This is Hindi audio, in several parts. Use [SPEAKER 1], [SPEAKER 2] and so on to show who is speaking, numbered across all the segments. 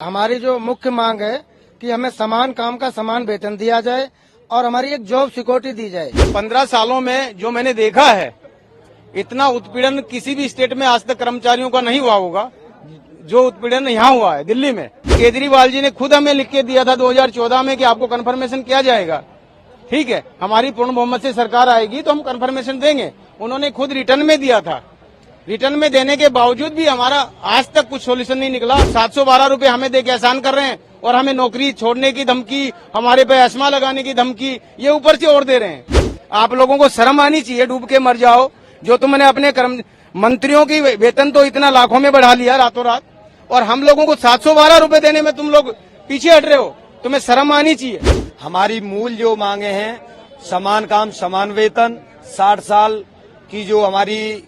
[SPEAKER 1] हमारी जो मुख्य मांग है कि हमें समान काम का समान वेतन दिया जाए और हमारी एक जॉब सिक्योरिटी दी जाए।
[SPEAKER 2] 15 सालों में जो मैंने देखा है, इतना उत्पीड़न किसी भी स्टेट में आज तक कर्मचारियों का नहीं हुआ होगा जो उत्पीड़न यहाँ हुआ है दिल्ली में। केजरीवाल जी ने खुद हमें लिख के दिया था 2014 में कि आपको कन्फर्मेशन किया जाएगा। ठीक है, हमारी पूर्ण बहुमत से सरकार आएगी तो हम कन्फर्मेशन देंगे। उन्होंने खुद रिटर्न में दिया था। रिटर्न में देने के बावजूद भी हमारा आज तक कुछ सोल्यूशन नहीं निकला। 712 रुपए हमें देके एहसान कर रहे हैं और हमें नौकरी छोड़ने की धमकी, हमारे पे एस्मा लगाने की धमकी, ये ऊपर से और दे रहे हैं। आप लोगों को शर्म आनी चाहिए, डूब के मर जाओ। जो तुमने अपने मंत्रियों की वेतन तो इतना लाखों में बढ़ा लिया रातों रात, और हम लोगों को 712 रुपए देने में तुम लोग पीछे हट रहे हो। तुम्हें शर्म आनी चाहिए।
[SPEAKER 3] हमारी मूल जो मांगे हैं, समान काम समान वेतन, 60 साल की जो हमारी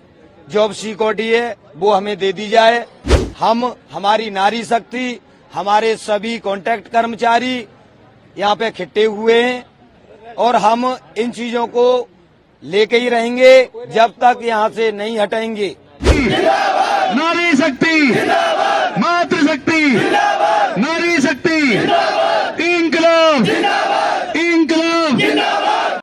[SPEAKER 3] जॉब सिक्योरिटी है वो हमें दे दी जाए। हमारी नारी शक्ति, हमारे सभी कॉन्ट्रैक्ट कर्मचारी यहाँ पे खिट्टे हुए हैं और हम इन चीजों को लेके ही रहेंगे जब तक यहाँ से नहीं हटेंगे।
[SPEAKER 4] नारी शक्ति, मातृशक्ति, नारी शक्ति, इंकलाब, इंकलाब।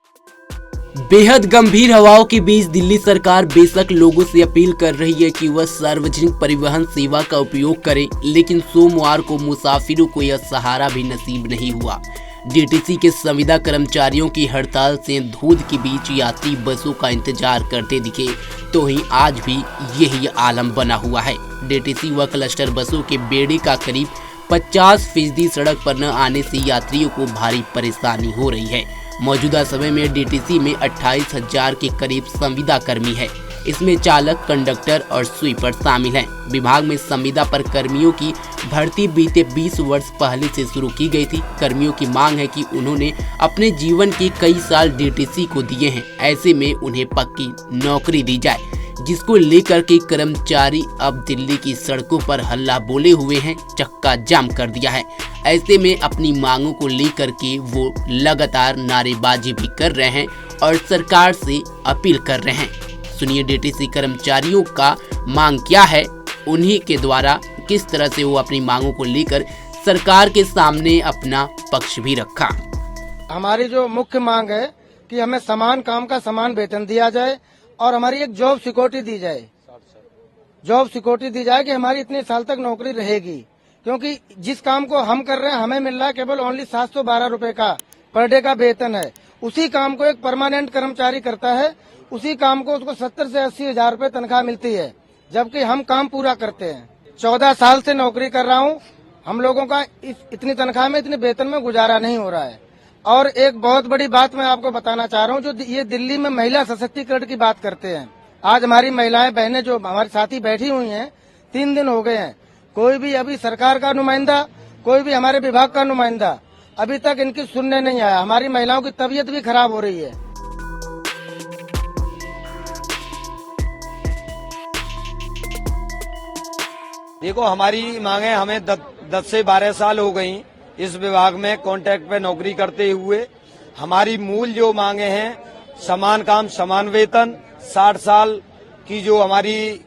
[SPEAKER 5] बेहद गंभीर हवाओं के बीच दिल्ली सरकार बेशक लोगों से अपील कर रही है कि वह सार्वजनिक परिवहन सेवा का उपयोग करें, लेकिन सोमवार को मुसाफिरों को यह सहारा भी नसीब नहीं हुआ। डीटीसी के संविदा कर्मचारियों की हड़ताल से धूध के बीच यात्री बसों का इंतजार करते दिखे, तो ही आज भी यही आलम बना हुआ है। डीटीसी व क्लस्टर बसों के बेड़े का करीब 50% सड़क पर न आने से यात्रियों को भारी परेशानी हो रही है। मौजूदा समय में डीटीसी में 28,000 के करीब संविदा कर्मी है। इसमें चालक, कंडक्टर और स्वीपर शामिल हैं। विभाग में संविदा पर कर्मियों की भर्ती बीते 20 वर्ष पहले से शुरू की गई थी। कर्मियों की मांग है कि उन्होंने अपने जीवन के कई साल डीटीसी को दिए हैं, ऐसे में उन्हें पक्की नौकरी दी जाए, जिसको लेकर के कर्मचारी अब दिल्ली की सड़कों पर हल्ला बोले हुए हैं, चक्का जाम कर दिया है। ऐसे में अपनी मांगों को लेकर के वो लगातार नारेबाजी भी कर रहे हैं और सरकार से अपील कर रहे हैं। सुनिए डीटीसी कर्मचारियों का मांग क्या है, उन्हीं के द्वारा किस तरह से वो अपनी मांगों को लेकर सरकार के सामने अपना पक्ष भी रखा।
[SPEAKER 1] हमारी जो मुख्य मांग है कि हमें समान काम का समान वेतन दिया जाए और हमारी एक जॉब सिक्योरिटी दी जाए। जॉब सिक्योरिटी दी जाए कि हमारी इतने साल तक नौकरी रहेगी, क्योंकि जिस काम को हम कर रहे हैं हमें मिल रहा है केवल ओनली 712 रुपए का पर डे का वेतन है। उसी काम को एक परमानेंट कर्मचारी करता है, उसी काम को उसको 70 से 80 हजार रुपए तनख्वाह मिलती है, जबकि हम काम पूरा करते हैं। 14 साल से नौकरी कर रहा हूँ, हम लोगों का इतनी तनख्वाह में, इतने वेतन में गुजारा नहीं हो रहा है। और एक बहुत बड़ी बात मैं आपको बताना चाह रहा हूँ, जो ये दिल्ली में महिला सशक्तिकरण की बात करते हैं। आज हमारी महिलाएं बहनें जो हमारे साथी बैठी हुई हैं, 3 दिन हो गए हैं, कोई भी अभी सरकार का नुमाइंदा, कोई भी हमारे विभाग का नुमाइंदा अभी तक इनकी सुनने नहीं आया। हमारी महिलाओं की तबीयत भी खराब हो रही है।
[SPEAKER 3] देखो, हमारी मांगे, हमें 10 से 12 साल हो गई इस विभाग में कॉन्ट्रैक्ट पे नौकरी करते हुए। हमारी मूल जो मांगे हैं, समान काम समान वेतन, 60 साल की जो हमारी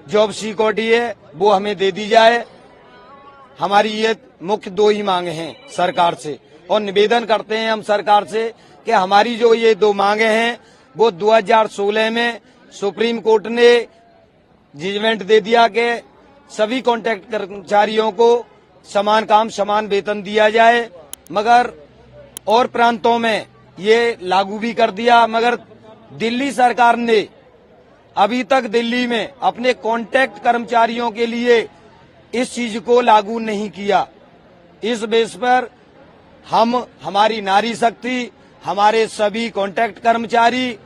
[SPEAKER 3] जॉब सिक्योरिटी है वो हमें दे दी जाए। हमारी ये मुख्य 2 ही मांगे हैं सरकार से, और निवेदन करते हैं हम सरकार से कि हमारी जो ये 2 मांगे हैं वो 2016 में सुप्रीम कोर्ट ने जजमेंट दे दिया कि सभी कॉन्ट्रैक्ट कर्मचारियों को समान काम समान वेतन दिया जाए, मगर और प्रांतों में ये लागू भी कर दिया, मगर दिल्ली सरकार ने अभी तक दिल्ली में अपने कॉन्ट्रैक्ट कर्मचारियों के लिए इस चीज को लागू नहीं किया। इस बेस पर हमारी नारी शक्ति, हमारे सभी कॉन्ट्रैक्ट कर्मचारी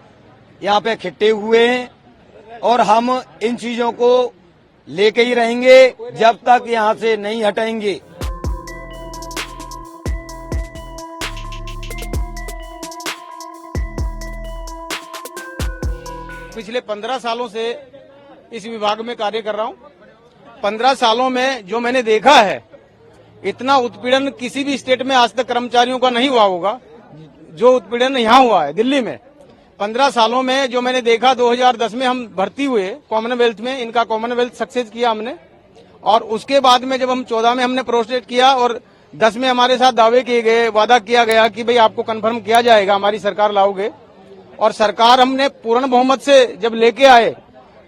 [SPEAKER 3] यहाँ पे खिट्टे हुए हैं और हम इन चीजों को लेके ही रहेंगे जब तक यहाँ से नहीं हटेंगे।
[SPEAKER 2] पिछले 15 सालों से इस विभाग में कार्य कर रहा हूँ। 15 सालों में जो मैंने देखा है, इतना उत्पीड़न किसी भी स्टेट में आज तक कर्मचारियों का नहीं हुआ होगा जो उत्पीड़न यहाँ हुआ है दिल्ली में। 15 सालों में जो मैंने देखा, 2010 में हम भर्ती हुए कॉमनवेल्थ में, इनका कॉमनवेल्थ सक्सेस किया हमने, और उसके बाद में जब हम 14 में हमने प्रोटेस्ट किया और 10 में हमारे साथ दावे किए गए, वादा किया गया कि भाई आपको कंफर्म किया जाएगा, हमारी सरकार लाओगे, और सरकार हमने पूर्ण बहुमत से जब लेके आए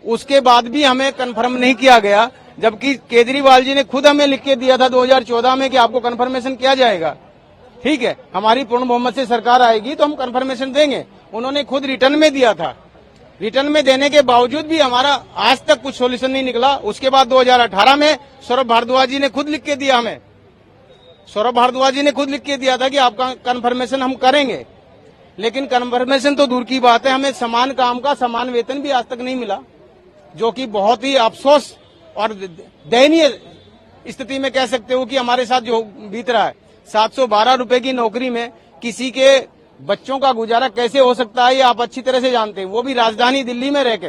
[SPEAKER 2] उसके बाद भी हमें कंफर्म नहीं किया गया, जबकि केजरीवाल जी ने खुद हमें लिख के दिया था 2014 में कि आपको कंफर्मेशन किया जाएगा। ठीक है, हमारी पूर्ण बहुमत से सरकार आएगी तो हम कंफर्मेशन देंगे, उन्होंने खुद रिटर्न में दिया था। रिटर्न में देने के बावजूद भी हमारा आज तक कुछ सोल्यूशन नहीं निकला। उसके बाद 2018 में सौरभ भारद्वाज जी ने खुद लिख के दिया, हमें सौरभ भारद्वाज जी ने खुद लिख के दिया था कि आपका कंफर्मेशन हम करेंगे, लेकिन कंफर्मेशन तो दूर की बात है, हमें समान काम का समान वेतन भी आज तक नहीं मिला, जो कि बहुत ही अफसोस और दयनीय स्थिति में कह सकते हो कि हमारे साथ जो बीत रहा है। 712 रुपए की नौकरी में किसी के बच्चों का गुजारा कैसे हो सकता है, ये आप अच्छी तरह से जानते हैं। वो भी राजधानी दिल्ली में रह के,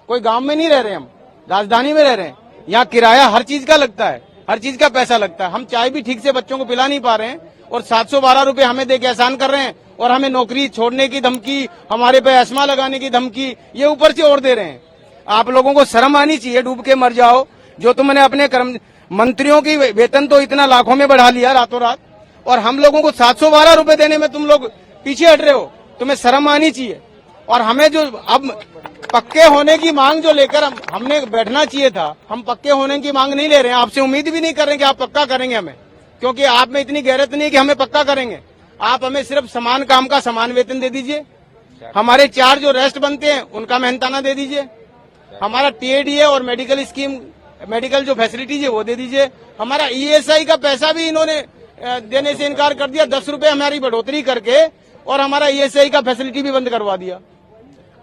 [SPEAKER 2] कोई गांव में नहीं रह रहे, हम राजधानी में रह रहे हैं। यहाँ किराया हर चीज का लगता है, हर चीज का पैसा लगता है। हम चाय भी ठीक से बच्चों को पिला नहीं पा रहे हैं और 712 रुपए हमें दे के एहसान कर रहे हैं, और हमें नौकरी छोड़ने की धमकी, हमारे पे एस्मा लगाने की धमकी, ये ऊपर से और दे रहे हैं। आप लोगों को शर्म आनी चाहिए, डूब के मर जाओ। जो तुमने अपने मंत्रियों की वेतन तो इतना लाखों में बढ़ा लिया रातों रात, और हम लोगों को 712 रुपए देने में तुम लोग पीछे हट रहे हो, तुम्हें शर्म आनी चाहिए। और हमें जो अब पक्के होने की मांग जो लेकर हमने बैठना चाहिए था, हम पक्के होने की मांग नहीं ले रहे हैं, आपसे उम्मीद भी नहीं कर रहे कि आप पक्का करेंगे हमें, क्योंकि आप में इतनी गैरत नहीं कि हमें पक्का करेंगे। आप हमें सिर्फ समान काम का समान वेतन दे दीजिए, हमारे 4 जो रेस्ट बनते हैं उनका मेहनताना दे दीजिए, हमारा टीएडीए और मेडिकल स्कीम, मेडिकल जो फैसिलिटीज है वो दे दीजिए। हमारा ईएसआई का पैसा भी इन्होंने देने से इनकार कर दिया, 10 रुपए हमारी बढ़ोतरी करके, और हमारा ईएसआई का फैसिलिटी भी बंद करवा दिया।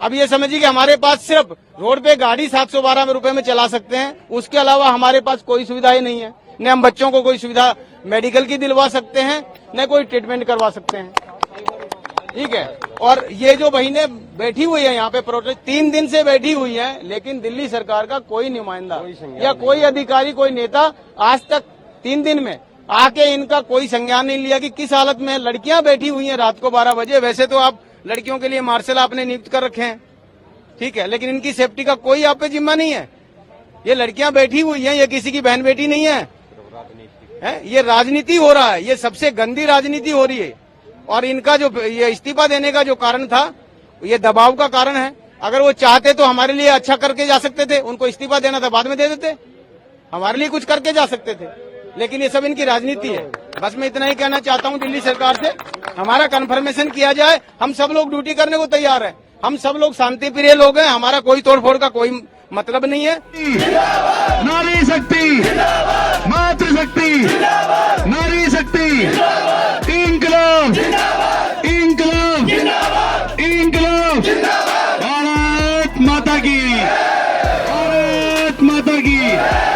[SPEAKER 2] अब ये समझिए कि हमारे पास सिर्फ रोड पे गाड़ी 712 रुपए में चला सकते हैं, उसके अलावा हमारे पास कोई सुविधाएं नहीं है। न हम बच्चों को कोई सुविधा मेडिकल की दिलवा सकते हैं, न कोई ट्रीटमेंट करवा सकते हैं। ठीक है, और ये जो बहनें बैठी हुई है यहाँ पे प्रोटेस्ट, 3 दिन से बैठी हुई है, लेकिन दिल्ली सरकार का कोई नुमाइंदा या कोई अधिकारी, कोई नेता आज तक 3 दिन में आके इनका कोई संज्ञान नहीं लिया कि किस हालत में लड़कियां बैठी हुई हैं रात को 12 बजे। वैसे तो आप लड़कियों के लिए मार्शल आपने नियुक्त कर रखे हैं, ठीक है, लेकिन इनकी सेफ्टी का कोई आप पे जिम्मा नहीं है। ये लड़कियां बैठी हुई हैं, ये किसी की बहन बेटी नहीं है, ये राजनीति हो रहा है, ये सबसे गंदी राजनीति हो रही है। और इनका जो ये इस्तीफा देने का जो कारण था, ये दबाव का कारण है। अगर वो चाहते तो हमारे लिए अच्छा करके जा सकते थे, उनको इस्तीफा देना था बाद में दे देते, हमारे लिए कुछ करके जा सकते थे, लेकिन ये सब इनकी राजनीति है। बस मैं इतना ही कहना चाहता हूँ दिल्ली सरकार से, हमारा कंफर्मेशन किया जाए। हम सब लोग ड्यूटी करने को तैयार हैं, हम सब लोग शांति प्रिय लोग हैं, हमारा कोई तोड़फोड़ का कोई मतलब नहीं है।
[SPEAKER 4] नारी शक्ति, मातृशक्ति, नारी शक्ति, इंकलाब, इंकलाब, इंकलाब, भारत माता की, भारत माता की।